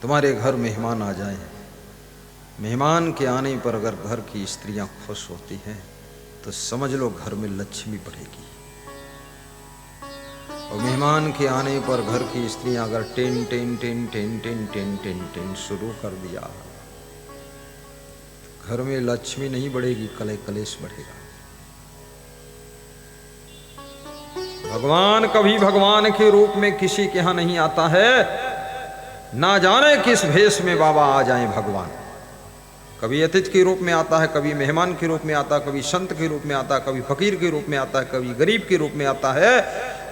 तुम्हारे घर मेहमान आ जाएं, मेहमान के आने पर अगर घर की स्त्रियां खुश होती हैं तो समझ लो घर में लक्ष्मी बढ़ेगी। और मेहमान के आने पर घर की स्त्रियां अगर ten ten ten ten ten ten ten ten शुरू कर दिया, घर में लक्ष्मी नहीं बढ़ेगी, कले कलेश बढ़ेगा। भगवान कभी भगवान के रूप में किसी के यहां नहीं आता है, ना जाने किस भेष में बाबा आ जाएं भगवान। कभी अतिथि के रूप में आता है, कभी मेहमान के रूप में आता है, कभी संत के रूप में आता है, कभी फकीर के रूप में आता है, कभी गरीब के रूप में आता है,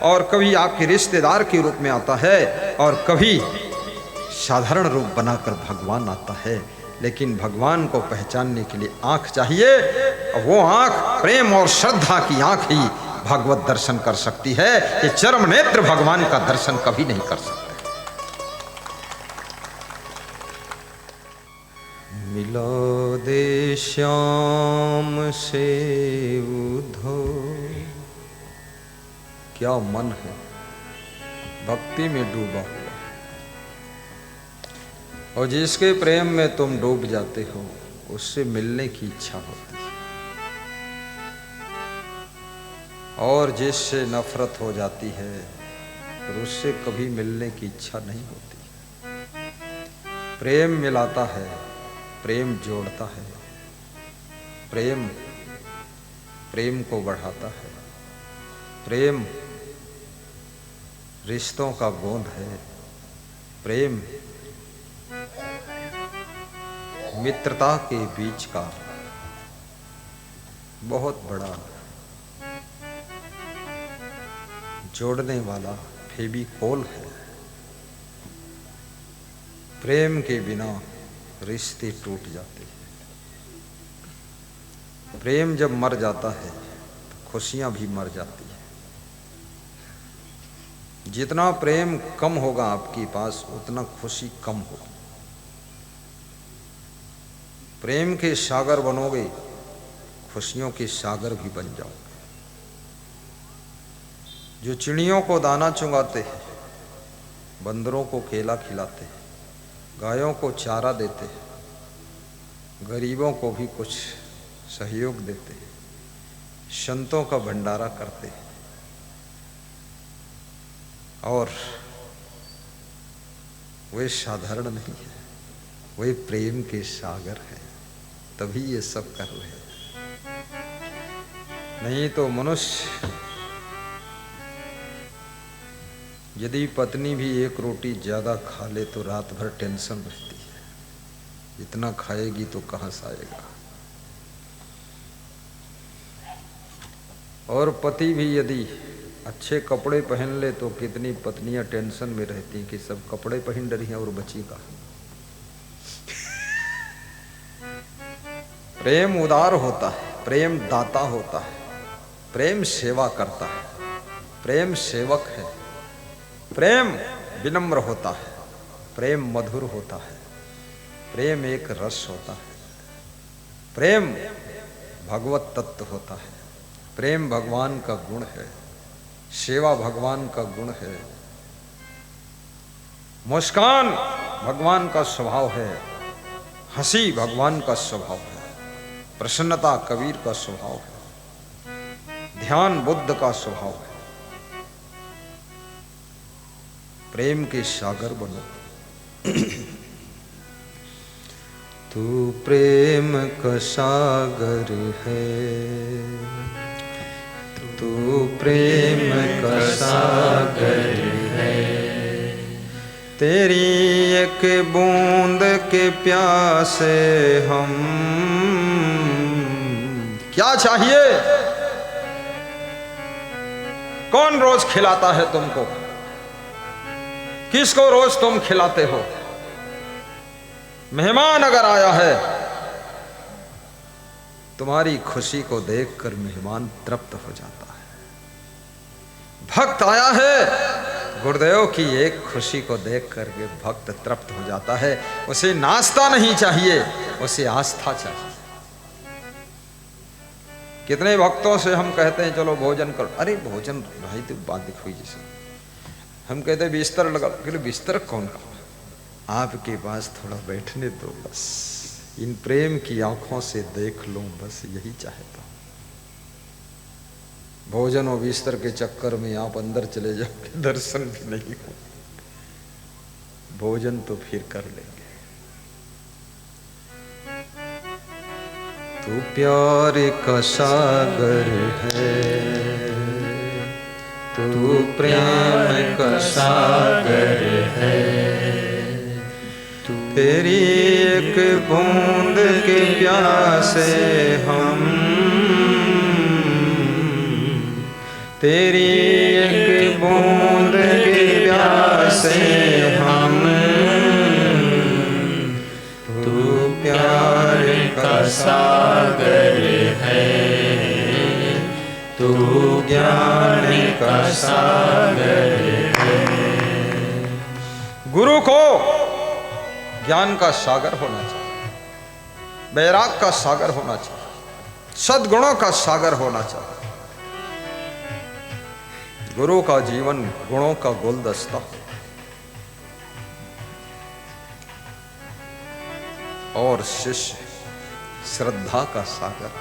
और कभी आपके रिश्तेदार के रूप में आता है, और कभी साधारण रूप बनाकर भगवान आता है। लेकिन भगवान को पहचानने के लिए आंख चाहिए, और वो आंख प्रेम और श्रद्धा की आंख ही भगवत दर्शन कर सकती है। ये चरम नेत्र भगवान का दर्शन कभी नहीं कर सकते। मिला दे श्याम से उधो, क्या मन है भक्ति में डूबा हुआ, और जिसके प्रेम में तुम डूब जाते हो उससे मिलने की इच्छा होती है, और जिससे नफरत हो जाती है फिर उससे कभी मिलने की इच्छा नहीं होती। प्रेम मिलाता है, प्रेम जोड़ता है, प्रेम प्रेम को बढ़ाता है, प्रेम रिश्तों का गोंद है, प्रेम मित्रता के बीच का बहुत बड़ा जोड़ने वाला फेविकोल है। प्रेम के बिना रिश्ते टूट जाते हैं। प्रेम जब मर जाता है तो खुशियां भी मर जाती है। जितना प्रेम कम होगा आपके पास उतना खुशी कम होगी। प्रेम के सागर बनोगे, खुशियों के सागर भी बन जाओगे। जो चिड़ियों को दाना चुगाते हैं, बंदरों को केला खिलाते हैं, गायों को चारा देते हैं, गरीबों को भी कुछ सहयोग देते हैं, संतों का भंडारा करते हैं, और वे साधारण नहीं है, वे प्रेम के सागर है, तभी ये सब कर रहे हैं। नहीं तो मनुष्य, यदि पत्नी भी एक रोटी ज्यादा खा ले तो रात भर टेंशन रहती है, इतना खाएगी तो कहां से आएगा। और पति भी यदि अच्छे कपड़े पहन ले तो कितनी पत्नियां टेंशन में रहती कि सब कपड़े पहन रही हैं और बची का। प्रेम उदार होता है, प्रेम दाता होता है, प्रेम सेवा करता है, प्रेम सेवक है, प्रेम विनम्र होता है, प्रेम मधुर होता है, प्रेम एक रस होता है, प्रेम भगवत तत्व होता है, प्रेम भगवान का गुण है, सेवा भगवान का गुण है, मुस्कान भगवान का स्वभाव है, हंसी भगवान का स्वभाव है, प्रसन्नता कबीर का स्वभाव है, ध्यान बुद्ध का स्वभाव है। प्रेम के सागर बनो। तू प्रेम का सागर है, तू प्रेम का सागर है, तेरी एक बूंद के प्यासे हम। क्या चाहिए? कौन रोज खिलाता है तुमको? किसको रोज तुम खिलाते हो? मेहमान अगर आया है, तुम्हारी खुशी को देखकर मेहमान तृप्त हो जाता है। भक्त आया है, गुरुदेव की एक खुशी को देख करके भक्त तृप्त हो जाता है। उसे नाश्ता नहीं चाहिए, उसे आस्था चाहिए। कितने भक्तों से हम कहते हैं चलो भोजन करो, अरे भोजन भाई तो बात दिखोई जैसे। हम कहते हैं बिस्तर लगा, बिस्तर कौन कहा? आपके पास थोड़ा बैठने दो, बस इन प्रेम की आंखों से देख लूं, बस यही चाहता हूं। भोजन और बिस्तर के चक्कर में आप अंदर चले जाओगे, दर्शन भी नहीं हो। भोजन तो फिर कर लेंगे। तू प्यार का सागर है, तू प्रेम का सागर है, तेरी एक बूंद के प्यासे हम, तेरी एक बूंद के प्यासे हम, तू प्यार का सागर है, तू ज्ञान का सागर है। गुरु को ज्ञान का सागर होना चाहिए, वैराग का सागर होना चाहिए, सद्गुणों का सागर होना चाहिए। गुरु का जीवन गुणों का गुलदस्ता और शिष्य श्रद्धा का सागर।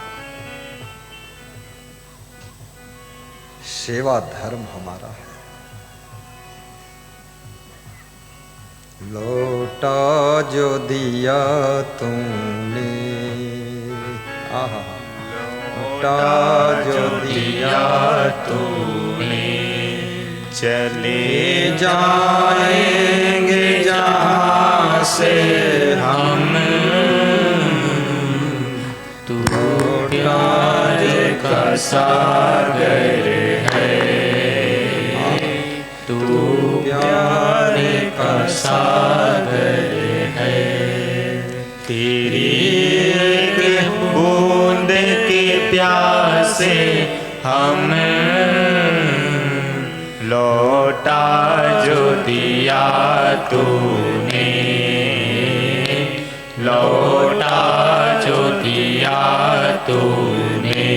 सेवा धर्म हमारा है। लौटा जो दिया तूने, आहा, लौटा जो दिया तूने, चले जाएंगे जहां से हम, तू प्यार का सागर है, तू प्यार का सागर है। तेरी एक बूंद के प्यासे हम, लौटा जो दिया तूने, लौटा जो दिया तूने,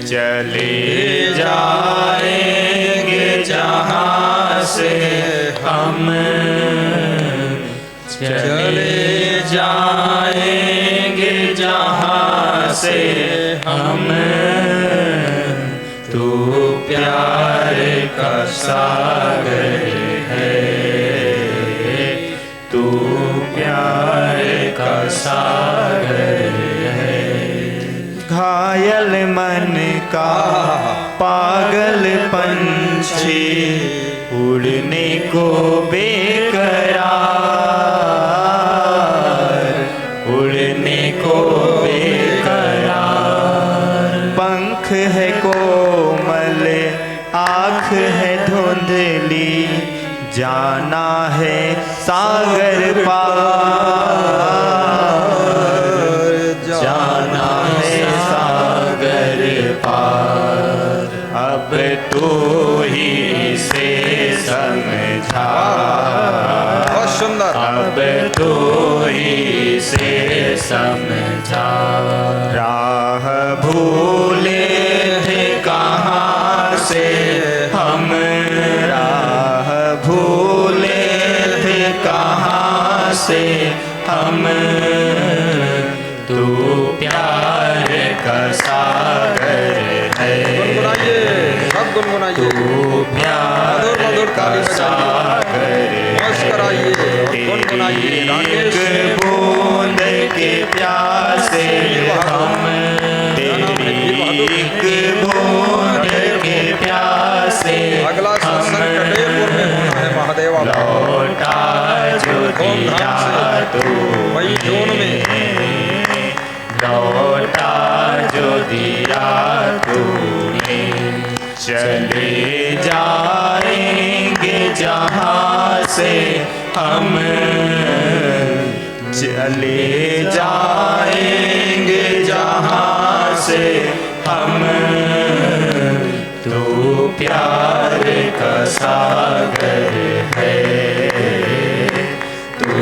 चले जाएंगे जहां से हम, चले जाएंगे जहां से हम, तू प्यार का सागर है, तू प्यार का सागर है। घायल मन का पागल पंछी, उड़ने को बेकरार, उड़ने को बेकरार। पंख है कोमल, आँख है धुंधली, जाना है सागर पार, जाना है सागर पार। अब तू ही से समझा, बहुत सुंदर, अब तू ही से समझा। राह भूले थे कहाँ से हम, राह भूले थे कहाँ से हम, तू प्यार का सागर है, सब गुनगुनाइए, तू प्यार का सागर है। तेरी एक बूंद के प्यासे हम, तेरी एक बूंद के प्यासे हम, लौटा जो दिया तूने, लौटा जो दिया तूने, चले जाएंगे जहां से हम, चले जाएंगे जहां से हम, तू प्यार का सागर है, तू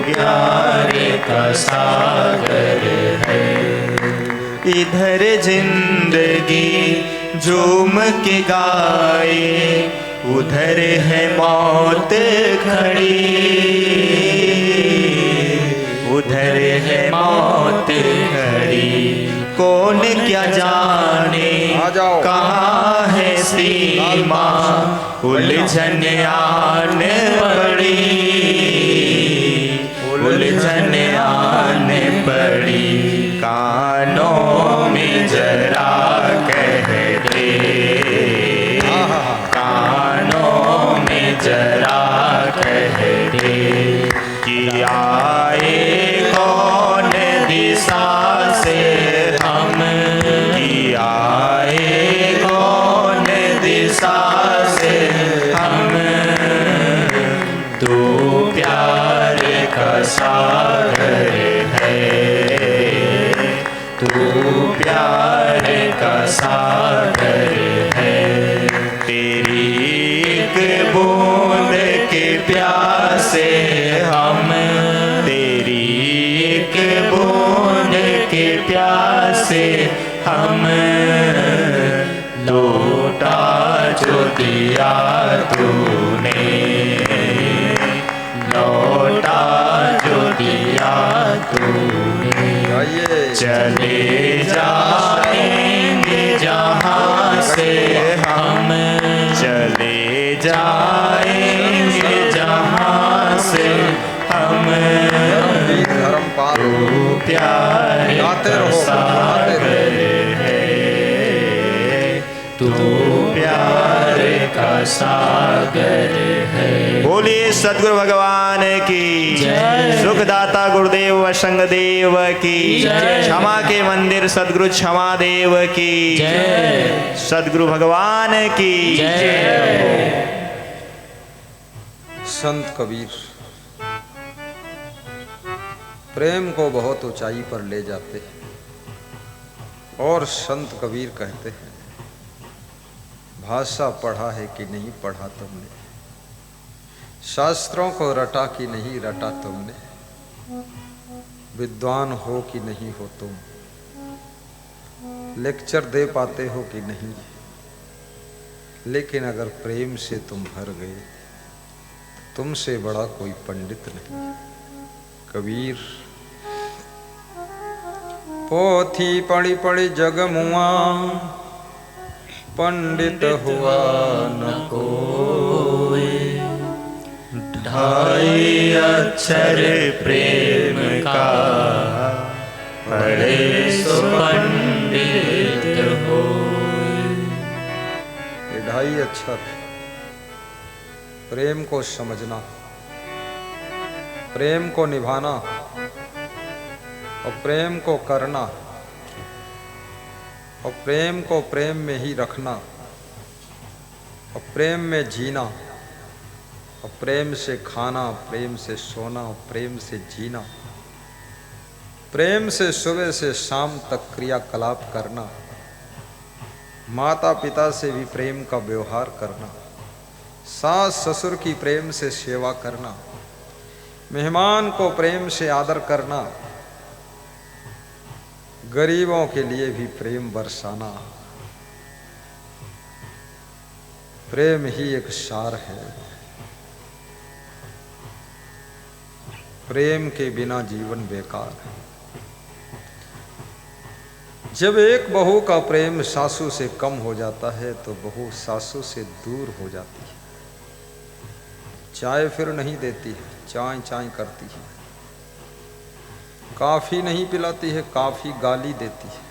प्यार का सागर है। इधर जिंदगी झूम के गाए, उधर है मौत खड़ी, कौन क्या जाने कहाँ है सीमा, उलझन आन पड़ी, उलझन आन पड़ी, कानों में जरा कह दे, कानों में जरा कह दे कि आए कौन दिशा से हम, कि आए कौन दिशा से हम, तू प्यार का सागर है, तू प्यार का सागर है, तेरी एक बूंद के प्यासे हम, तेरी एक बूंद के प्यासे हम, लौटा जो दिया तूने, लौटा जो दिया तूने, चले जाएंगे जहाँ से हम, चले जाएंगे जहाँ से हम, तू प्यार का सागर है, तू प्यार का सागर है। बोलिए सद्गुरु भगवान की जय, सुखदाता गुरुदेव वशंग देव की जय, क्षमा के मंदिर सद्गुरु क्षमा देव की जय, सद्गुरु भगवान की जय। संत कबीर प्रेम को बहुत ऊंचाई पर ले जाते हैं और संत कबीर कहते हैं, भाषा पढ़ा है कि नहीं पढ़ा तुमने, शास्त्रों को रटा कि नहीं रटा तुमने, विद्वान हो कि नहीं हो तुम, लेक्चर दे पाते हो कि नहीं, लेकिन अगर प्रेम से तुम भर गए तुमसे बड़ा कोई पंडित नहीं। कबीर पोथी पढ़ी पढ़ी जग मुआ, पंडित हुआ न कोई, ढाई अक्षर प्रेम का पढ़े सो पंडित हो। ये ढाई अक्षर प्रेम को समझना, प्रेम को निभाना और प्रेम को करना और प्रेम को प्रेम में ही रखना और प्रेम में जीना और प्रेम से खाना, प्रेम से सोना, प्रेम से जीना, प्रेम से सुबह से शाम तक क्रियाकलाप करना, माता पिता से भी प्रेम का व्यवहार करना, सास ससुर की प्रेम से सेवा करना, मेहमान को प्रेम से आदर करना, गरीबों के लिए भी प्रेम बरसाना। प्रेम ही एक सार है, प्रेम के बिना जीवन बेकार है। जब एक बहू का प्रेम सासू से कम हो जाता है तो बहू सासू से दूर हो जाती है, चाय फिर नहीं देती है, चाय चाय करती है, काफी नहीं पिलाती है, काफी गाली देती है,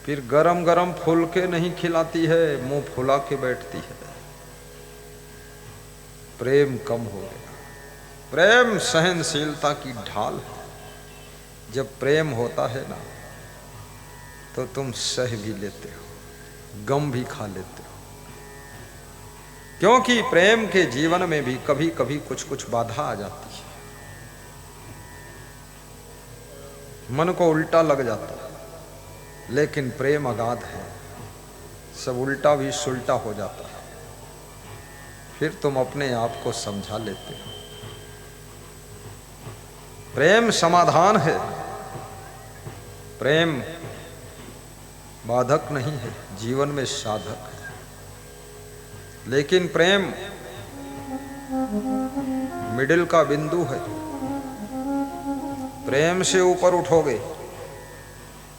फिर गरम गरम फुलके नहीं खिलाती है, मुंह फुला के बैठती है। प्रेम कम हो गया। प्रेम सहनशीलता की ढाल है। जब प्रेम होता है ना तो तुम सह भी लेते हो, गम भी खा लेते हो, क्योंकि प्रेम के जीवन में भी कभी कभी कुछ कुछ बाधा आ जाती है, मन को उल्टा लग जाता है, लेकिन प्रेम अगाध है, सब उल्टा भी सुल्टा हो जाता है, फिर तुम अपने आप को समझा लेते हो। प्रेम समाधान है, प्रेम बाधक नहीं है, जीवन में साधक है। लेकिन प्रेम मिडिल का बिंदु है। प्रेम से ऊपर उठोगे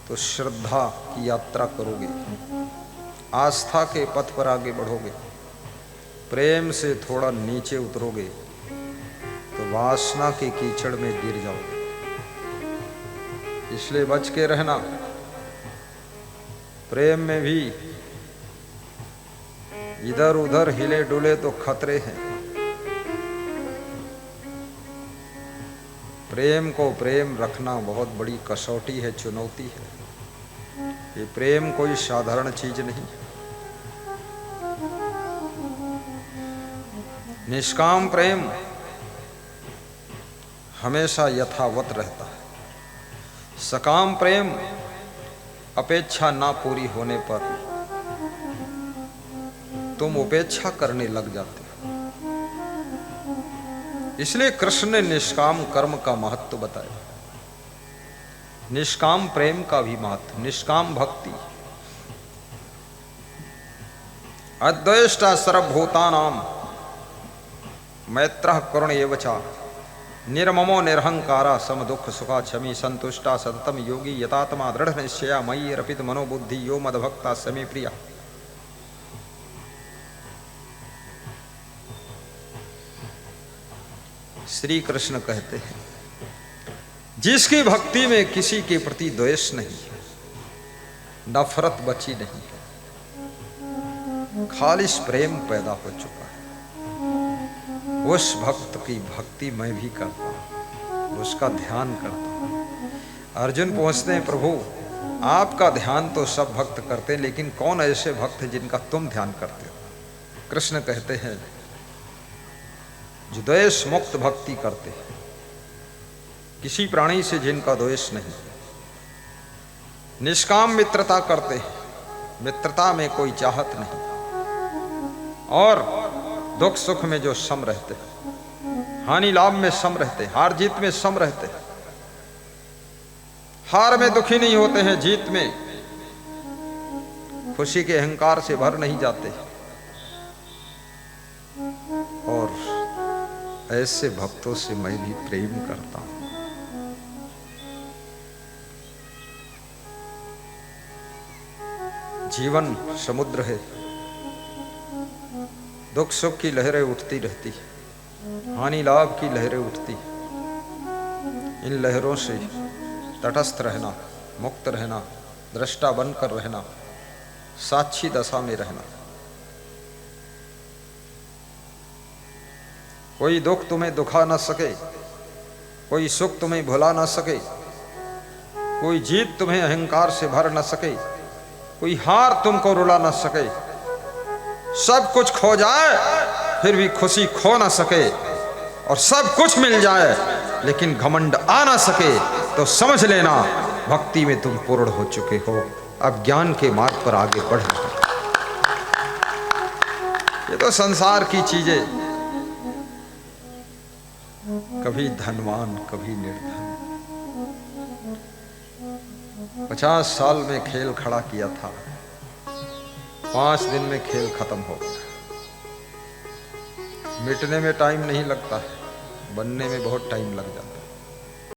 तो श्रद्धा की यात्रा करोगे, आस्था के पथ पर आगे बढ़ोगे, प्रेम से थोड़ा नीचे उतरोगे तो वासना के कीचड़ में गिर जाओगे। इसलिए बच के रहना। प्रेम में भी इधर उधर हिले डुले तो खतरे हैं। प्रेम को प्रेम रखना बहुत बड़ी कसौटी है, चुनौती है। ये प्रेम कोई साधारण चीज नहीं। निष्काम प्रेम हमेशा यथावत रहता है। सकाम प्रेम अपेक्षा ना पूरी होने पर तुम उपेक्षा करने लग जाते हो। इसलिए कृष्ण ने निष्काम कर्म का महत्व बताया, निष्काम प्रेम का भी महत्व, निष्काम भक्ति। अद्वेष्टा सर्वभूतानां मैत्रः करुण एव च निर्ममो निरहंकारा सम दुख सुखा क्षमी संतुष्टा सततम योगी यतात्मा दृढ़ निश्चया मयि अर्पित मनोबुद्धि यो मदभक्ता समे प्रिया। श्री कृष्ण कहते हैं, जिसकी भक्ति में किसी के प्रति द्वेष नहीं, नफरत बची नहीं, खालिश प्रेम पैदा हो चुका है, उस भक्त की भक्ति मैं भी करता हूं, उसका ध्यान करता हूं। अर्जुन पूछते हैं, प्रभु आपका ध्यान तो सब भक्त करते हैं, लेकिन कौन ऐसे भक्त हैं जिनका तुम ध्यान करते हो? कृष्ण कहते हैं, जो द्वेष मुक्त भक्ति करते हैं, किसी प्राणी से जिनका द्वेष नहीं, निष्काम मित्रता करते हैं, मित्रता में कोई चाहत नहीं, और दुख सुख में जो सम रहते हैं, हानि लाभ में सम रहते हैं, हार जीत में सम रहते हैं, हार में दुखी नहीं होते हैं, जीत में खुशी के अहंकार से भर नहीं जाते। और ऐसे भक्तों से मैं भी प्रेम करता हूं। जीवन समुद्र है, दुख सुख की लहरें उठती रहती, हानि लाभ की लहरें उठती। इन लहरों से तटस्थ रहना, मुक्त रहना, दृष्टा बनकर रहना, साक्षी दशा में रहना। कोई दुख तुम्हें दुखा न सके, कोई सुख तुम्हें भुला न सके, कोई जीत तुम्हें अहंकार से भर न सके, कोई हार तुमको रुला न सके। सब कुछ खो जाए फिर भी खुशी खो ना सके, और सब कुछ मिल जाए लेकिन घमंड आ ना सके, तो समझ लेना भक्ति में तुम पूर्ण हो चुके हो। अब ज्ञान के मार्ग पर आगे बढ़ रहे। ये तो संसार की चीजें, कभी धनवान कभी निर्धन। 50 साल में खेल खड़ा किया था, 5 दिन में खेल खत्म हो गया। मिटने में टाइम नहीं लगता है, बनने में बहुत टाइम लग जाता है।